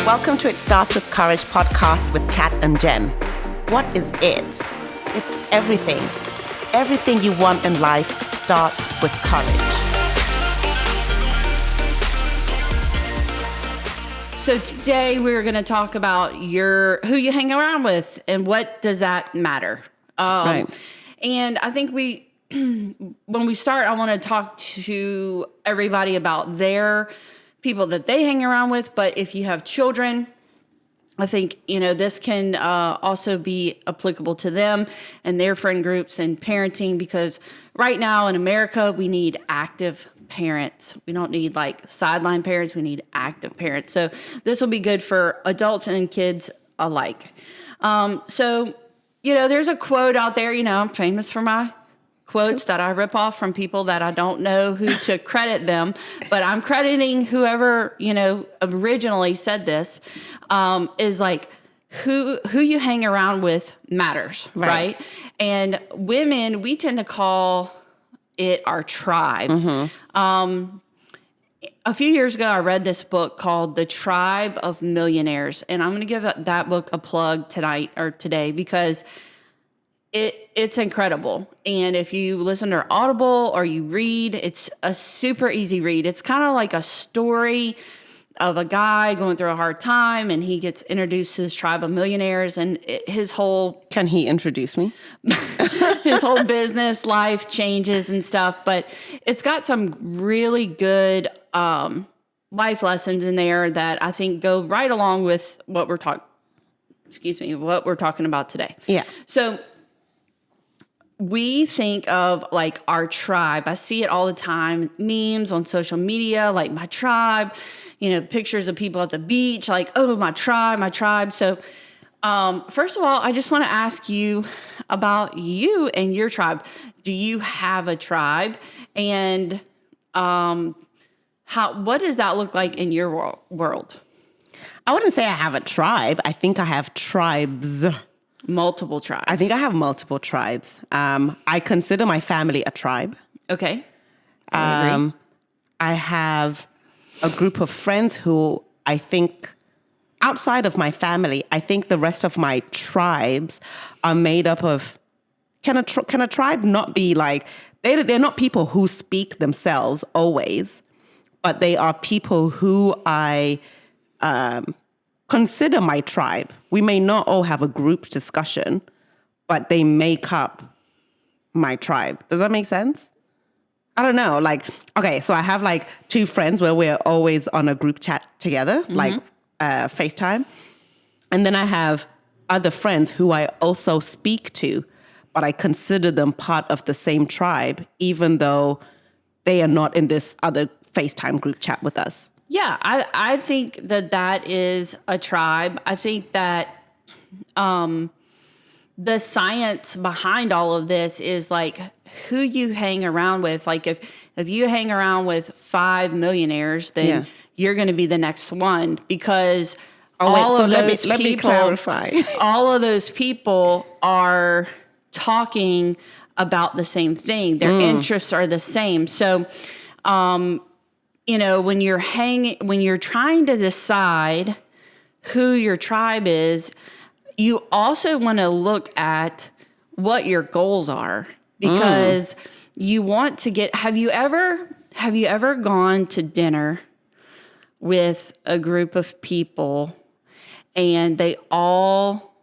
Welcome to It Starts With Courage podcast with Kat and Jen. What is it? It's everything. Everything you want in life starts with courage. So today we're going to talk about who you hang around with and what does that matter. Right. And I think when we start, I want to talk to everybody about their people that they hang around with. But if you have children, I think, this can also be applicable to them and their friend groups and parenting, because right now in America, we need active parents. We don't need sideline parents. We need active parents. So this will be good for adults and kids alike. There's a quote out there, I'm famous for my quotes that I rip off from people that I don't know who to credit them, but I'm crediting whoever, originally said this, is who you hang around with matters, right? And women, we tend to call it our tribe. Mm-hmm. A few years ago, I read this book called The Tribe of Millionaires, and I'm going to give that book a plug today because it's incredible. And if you listen to Audible or you read, it's a super easy read. It's kind of like a story of a guy going through a hard time, and he gets introduced to this tribe of millionaires, and his whole... Can he introduce me? His whole business life changes and stuff. But it's got some really good life lessons in there that I think go right along with what we're talking about today. Yeah. So we think of our tribe. I see it all the time, memes on social media, my tribe, pictures of people at the beach, oh, my tribe. So first of all, I just want to ask you about you and your tribe. Do you have a tribe? And what does that look like in your world? I wouldn't say I have a tribe. I think I have tribes. Multiple tribes. I think I have multiple tribes. I consider my family a tribe. Okay. I have a group of friends who I think, outside of my family, I think the rest of my tribes are made up of... Can a tribe not be they're not people who speak themselves always, but they are people who I... consider my tribe. We may not all have a group discussion, but they make up my tribe. Does that make sense? I don't know. Okay, so I have two friends where we're always on a group chat together, mm-hmm. FaceTime. And then I have other friends who I also speak to, but I consider them part of the same tribe, even though they are not in this other FaceTime group chat with us. Yeah, I think that is a tribe. I think that the science behind all of this is who you hang around with. If you hang around with 5 millionaires, then you're going to be the next one, because let me clarify. All of those people are talking about the same thing. Their interests are the same. So, when you're trying to decide who your tribe is, you also want to look at what your goals are, because you want to get... Have you ever gone to dinner with a group of people and they all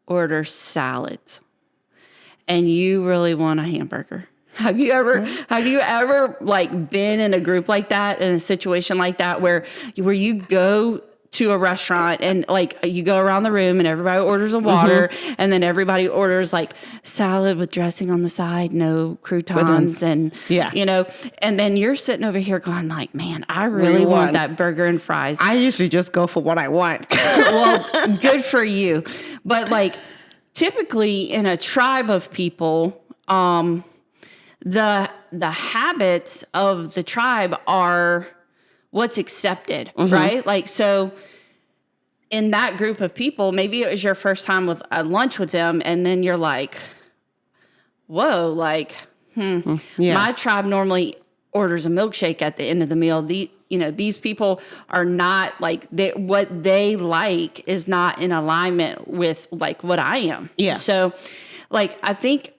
order salads and you really want a hamburger? Have you ever been in a group like that, in a situation like that, where you go to a restaurant and you go around the room and everybody orders a water, mm-hmm. and then everybody orders salad with dressing on the side, no croutons, and and then you're sitting over here going man, I really want that burger and fries. I usually just go for what I want. Well, good for you. But typically in a tribe of people, the habits of the tribe are what's accepted, mm-hmm. right? So in that group of people, maybe it was your first time with lunch with them, and then you're whoa, my tribe normally orders a milkshake at the end of the meal. These people are not like what they like is not in alignment with like what I am. Yeah. So like, I think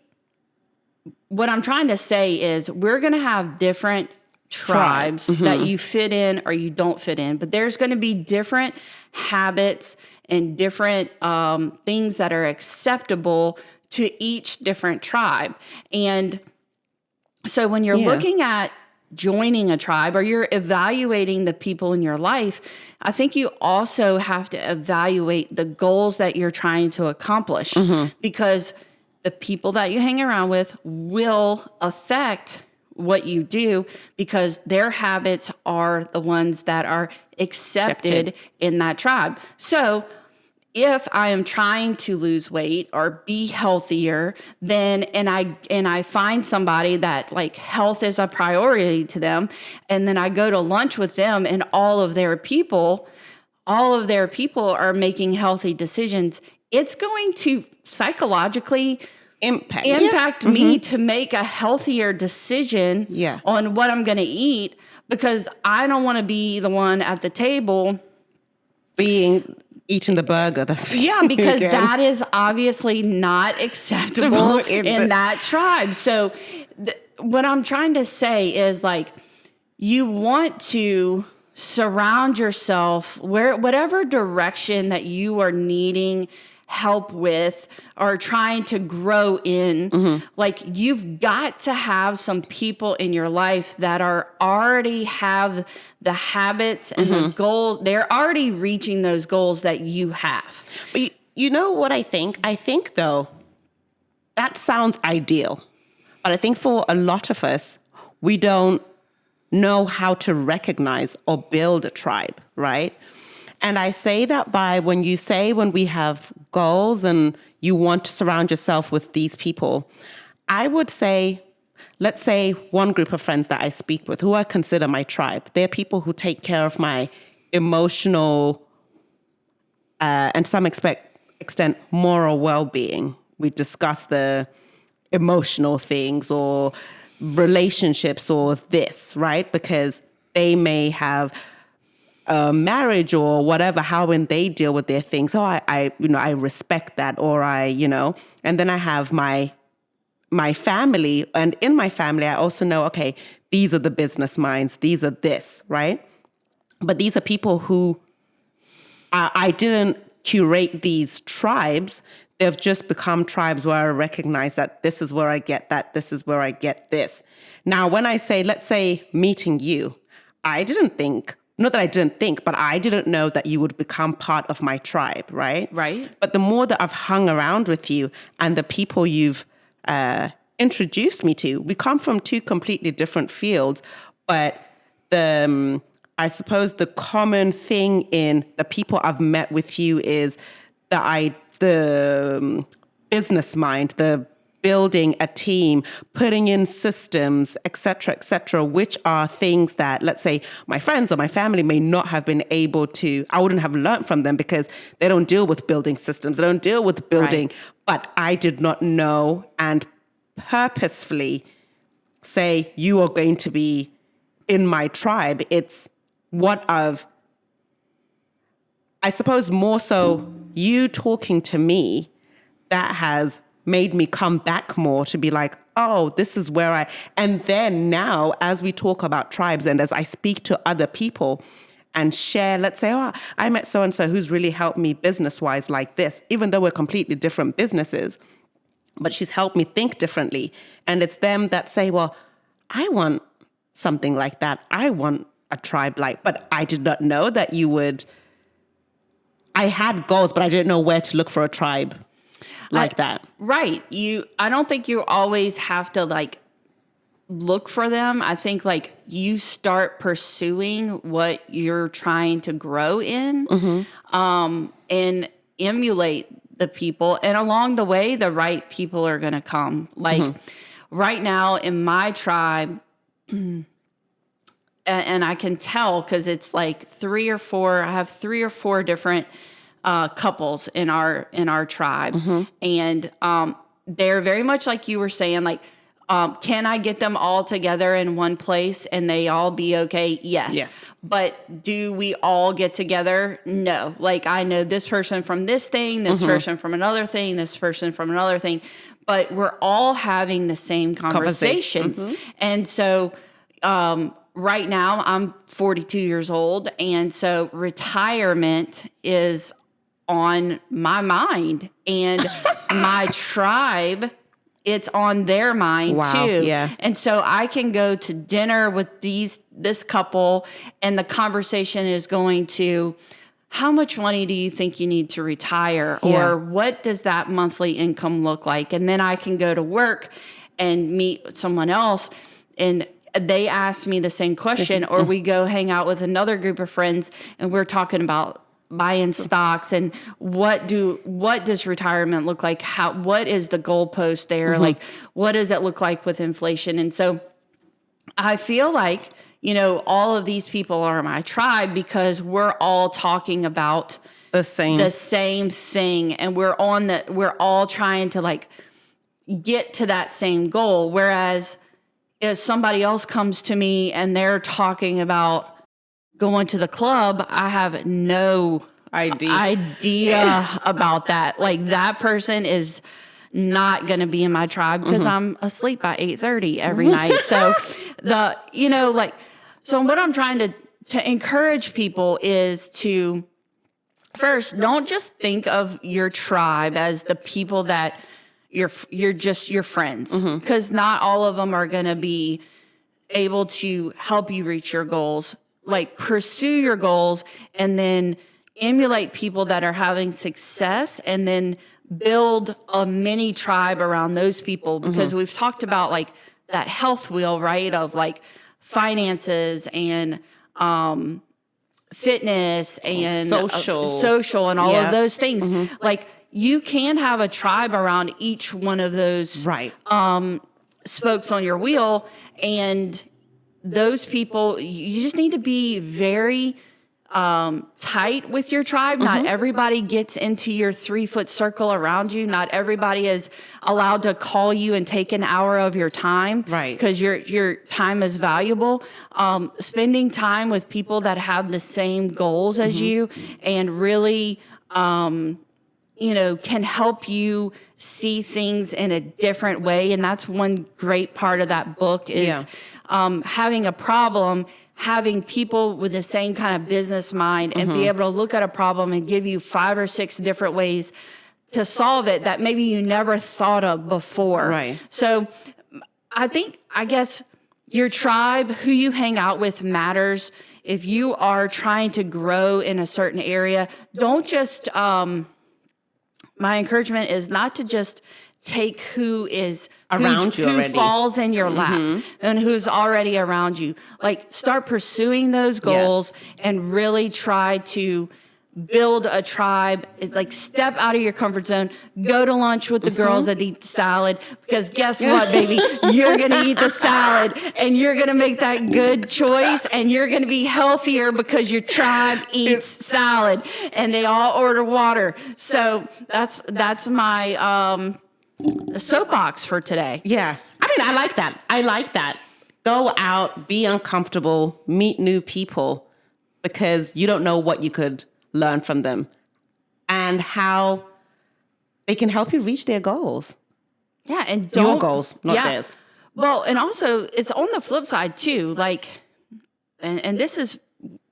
what I'm trying to say is we're going to have different tribes that you fit in or you don't fit in, but there's going to be different habits and different things that are acceptable to each different tribe. And so when you're looking at joining a tribe or you're evaluating the people in your life, I think you also have to evaluate the goals that you're trying to accomplish, because the people that you hang around with will affect what you do, because their habits are the ones that are accepted in that tribe. So if I am trying to lose weight or be healthier, then and I find somebody that like health is a priority to them, and then I go to lunch with them and all of their people are making healthy decisions, it's going to psychologically impact me to make a healthier decision on what I'm going to eat, because I don't want to be the one at the table eating the burger. Because that is obviously not acceptable in that tribe. So what I'm trying to say is like, you want to surround yourself whatever direction that you are needing help with or trying to grow in, like you've got to have some people in your life that are already have the habits and the goals. They're already reaching those goals that you have. But you know what I think? I think though, that sounds ideal. But I think for a lot of us, we don't know how to recognize or build a tribe, right? And I say that by when we have goals and you want to surround yourself with these people, I would say, let's say one group of friends that I speak with, who I consider my tribe, they're people who take care of my emotional and some extent moral well-being. We discuss the emotional things or relationships or this, right? Because they may have marriage or whatever, how when they deal with their things. I respect that, or and then I have my family, and in my family, I also know, okay, these are the business minds, these are this, right? But these are people who I didn't curate these tribes. They've just become tribes where I recognize that this is where I get that, this is where I get this. Now, when I say, let's say meeting you, I didn't think, not that I didn't think, but I didn't know that you would become part of my tribe, right? Right. But the more that I've hung around with you and the people you've introduced me to, we come from two completely different fields, but I suppose the common thing in the people I've met with you is the business mind, the building a team, putting in systems, et cetera, which are things that, let's say, my friends or my family may not have been able to, I wouldn't have learned from them because they don't deal with building systems. They don't deal with building, but I did not know and purposefully say, you are going to be in my tribe. It's I suppose more so you talking to me that has made me come back more to be like, oh, this is where and then now as we talk about tribes and as I speak to other people and share, let's say, oh, I met so-and-so who's really helped me business-wise like this, even though we're completely different businesses, but she's helped me think differently. And it's them that say, well, I want something like that. I want a tribe like, but I did not know that you would. I had goals, but I didn't know where to look for a tribe like that. Right. I don't think you always have to like look for them. I think like you start pursuing what you're trying to grow in, and emulate the people. And along the way, the right people are going to come. Like right now in my tribe, and I can tell because it's like I have 3 or 4 different couples in our tribe. And they're very much like you were saying, like Can I get them all together in one place and they all be okay? Yes. But do we all get together? No. Like, I know this person from this thing, this person from another thing, this person from another thing, but we're all having the same conversations. And so, right now I'm 42 years old. And so retirement is on my mind, and my tribe, it's on their mind too. Yeah. And so I can go to dinner with this couple, and the conversation is going to, how much money do you think you need to retire? Or what does that monthly income look like? And then I can go to work and meet someone else, and they ask me the same question, or we go hang out with another group of friends and we're talking about buying stocks and what does retirement look like? What is the goalpost there? Like, what does it look like with inflation? And so I feel like, all of these people are my tribe because we're all talking about the same thing. And we're all trying to like get to that same goal. Whereas if somebody else comes to me and they're talking about going to the club, I have no idea about that. Like, that person is not going to be in my tribe because I'm asleep by 8:30 every night. So so what I'm trying to encourage people is to first, don't just think of your tribe as the people that you're just your friends, because not all of them are going to be able to help you reach your goals. Like, pursue your goals and then emulate people that are having success, and then build a mini tribe around those people, because we've talked about like that health wheel, right? Of like finances and fitness and social and all of those things. Like, you can have a tribe around each one of those spokes on your wheel, and those people, you just need to be very tight with your tribe. Not everybody gets into your 3-foot circle around you. Not everybody is allowed to call you and take an hour of your time, right? Because your time is valuable. Spending time with people that have the same goals as you, and really, can help you see things in a different way. And that's one great part of that book is having a problem, having people with the same kind of business mind, and be able to look at a problem and give you 5 or 6 different ways to solve it that maybe you never thought of before. Right. So I guess your tribe, who you hang out with, matters. If you are trying to grow in a certain area, don't just, my encouragement is not to just take who is around you already, who falls in your lap and who's already around you. Like, start pursuing those goals and really try to build a tribe. Like, step out of your comfort zone, go to lunch with the girls that eat the salad, because guess what, baby? You're going to eat the salad and you're going to make that good choice, and you're going to be healthier because your tribe eats salad and they all order water. So that's my soapbox for today. Yeah. I mean, I like that. Go out, be uncomfortable, meet new people, because you don't know what you could learn from them and how they can help you reach their goals. Yeah. And your goals, not theirs. Well, and also it's on the flip side too. Like, and this is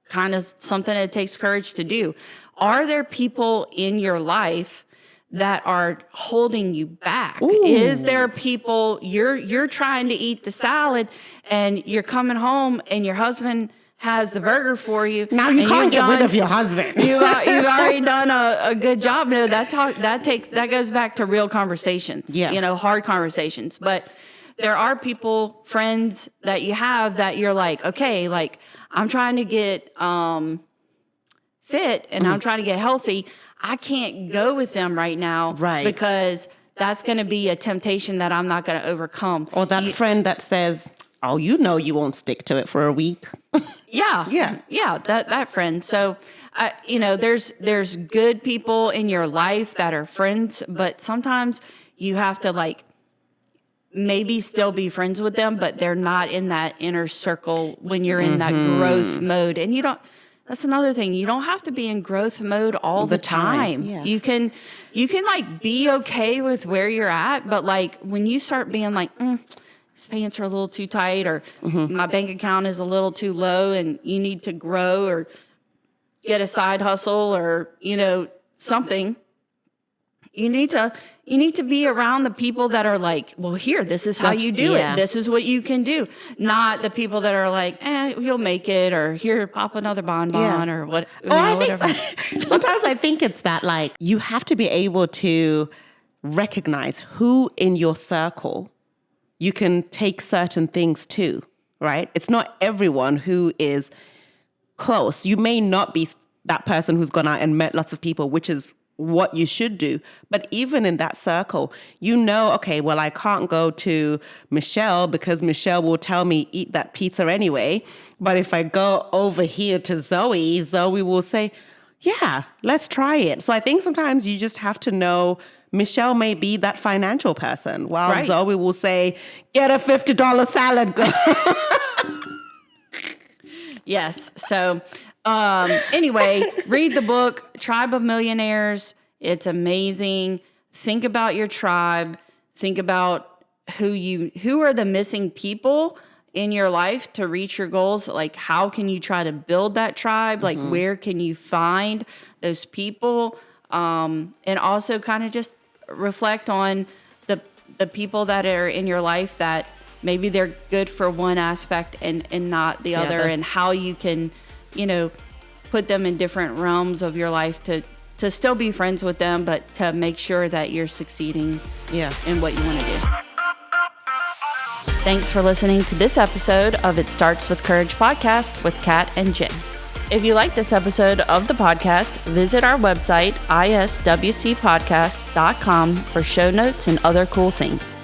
kind of something that takes courage to do. Are there people in your life that are holding you back? Ooh. Is there people you're trying to eat the salad and you're coming home and your husband has the burger for you? Now you can't get rid of your husband. You've already done a good job. No, that goes back to real conversations. Yeah. Hard conversations. But there are people, friends that you have that you're like, okay, like, I'm trying to get fit and I'm trying to get healthy. I can't go with them right now, right? Because that's going to be a temptation that I'm not going to overcome. Or that friend that says, "Oh, you won't stick to it for a week." Yeah. That friend. So, there's good people in your life that are friends, but sometimes you have to like maybe still be friends with them, but they're not in that inner circle when you're in that growth mode. And that's another thing. You don't have to be in growth mode all the time. Yeah. You can like be okay with where you're at, but like when you start being like, these pants are a little too tight, or my bank account is a little too low and you need to grow or get a side hustle or, something. You need to be around the people that are like, well, here, this is how you do it. This is what you can do. Not the people that are like, you'll make it, or here, pop another bonbon, or what. Whatever. Sometimes I think it's that, like, you have to be able to recognize who in your circle you can take certain things to, right? It's not everyone who is close. You may not be that person who's gone out and met lots of people, which is what you should do. But even in that circle, okay, well, I can't go to Michelle because Michelle will tell me eat that pizza anyway. But if I go over here to Zoe will say, yeah, let's try it. So I think sometimes you just have to know Michelle may be that financial person, while Zoe will say, get a $50 salad, girl. Yes. So anyway, read the book, Tribe of Millionaires. It's amazing. Think about your tribe. Think about who are the missing people in your life to reach your goals. Like, how can you try to build that tribe? Like, where can you find those people? And also kind of just reflect on the people that are in your life that maybe they're good for one aspect and not the other, and how you can, put them in different realms of your life to still be friends with them, but to make sure that you're succeeding in what you want to do. Thanks for listening to this episode of It Starts With Courage podcast with Kat and Jen. If you like this episode of the podcast, visit our website, iswcpodcast.com, for show notes and other cool things.